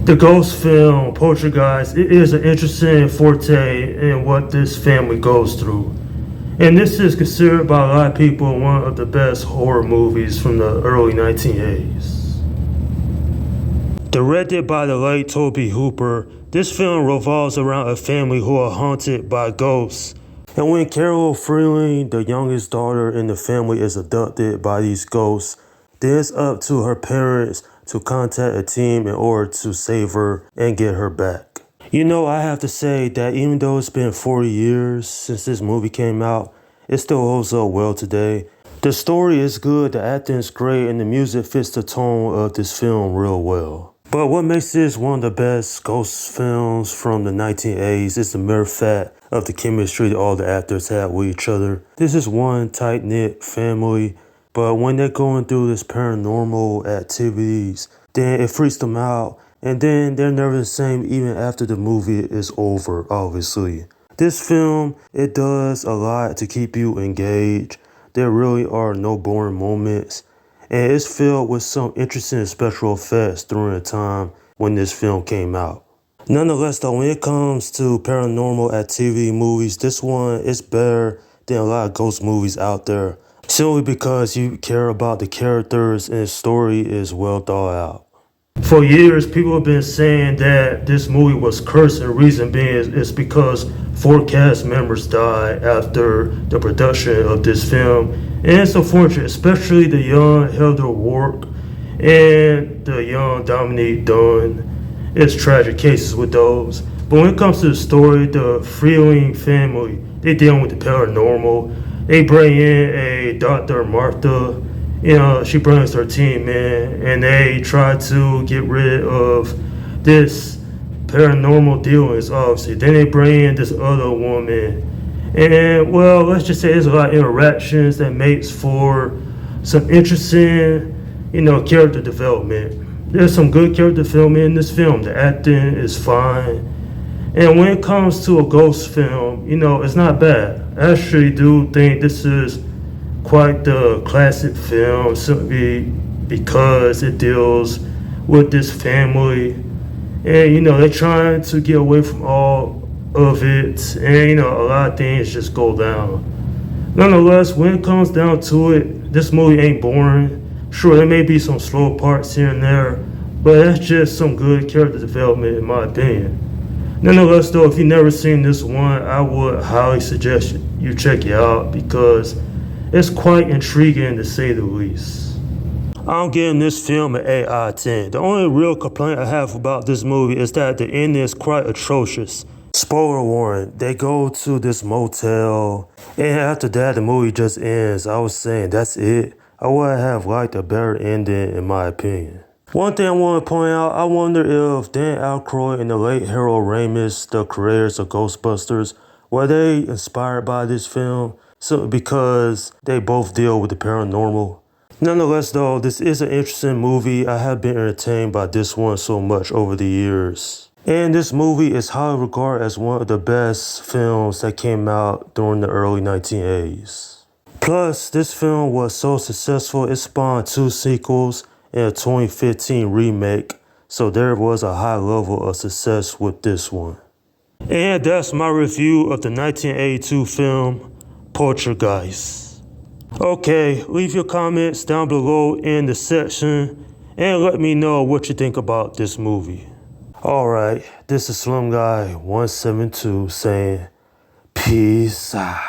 The ghost film Poltergeist it is an interesting forte in what this family goes through. And this is considered by a lot of people one of the best horror movies from the early 1980s. Directed by the late Tobe Hooper, this film revolves around a family who are haunted by ghosts. And when Carol Freeling, the youngest daughter in the family, is abducted by these ghosts, then it's up to her parents to contact a team in order to save her and get her back. You know, I have to say that even though it's been 40 years since this movie came out, it still holds up well today. The story is good, the acting is great, and the music fits the tone of this film real well. But what makes this one of the best ghost films from the 1980s is the mere fact of the chemistry that all the actors had with each other. This is one tight-knit family, but when they're going through this paranormal activities, then it freaks them out, and then they're never the same even after the movie is over, obviously. This film, it does a lot to keep you engaged. There really are no boring moments, and it's filled with some interesting special effects during the time when this film came out. Nonetheless though, when it comes to paranormal activity movies, this one is better than a lot of ghost movies out there, simply because you care about the characters and the story is well thought out. For years, people have been saying that this movie was cursed, and the reason being is because 4 cast members died after the production of this film. And it's unfortunate, especially the young Heather Wark and the young Dominique Dunn. It's tragic cases with those. But when it comes to the story, the Freeling family, they dealing with the paranormal. They bring in a Dr. Martha. She brings her team in, and they try to get rid of this paranormal dealings, obviously. Then they bring in this other woman. And, well, let's just say there's a lot of interactions that makes for some interesting, character development. There's some good character development in this film. The acting is fine. And when it comes to a ghost film, it's not bad. I actually do think this is quite the classic film simply because it deals with this family. And, they're trying to get away from all of it. And, a lot of things just go down. Nonetheless, when it comes down to it, this movie ain't boring. Sure, there may be some slow parts here and there, but that's just some good character development in my opinion. Nonetheless, though, if you've never seen this one, I would highly suggest you check it out because it's quite intriguing to say the least. I'm giving this film an 8 out of 10. The only real complaint I have about this movie is that the ending is quite atrocious. Spoiler warning, they go to this motel, and after that the movie just ends. I was saying that's it. I would have liked a better ending in my opinion. One thing I want to point out, I wonder if Dan Aykroyd and the late Harold Ramis, the creators of Ghostbusters, were they inspired by this film? So because they both deal with the paranormal. Nonetheless though, this is an interesting movie. I have been entertained by this one so much over the years. And this movie is highly regarded as one of the best films that came out during the early 1980s. Plus, this film was so successful, it spawned 2 sequels and a 2015 remake, so there was a high level of success with this one. And that's my review of the 1982 film, Poltergeist. Okay, leave your comments down below in the section and let me know what you think about this movie. Alright, this is Slim Guy 172 saying peace out.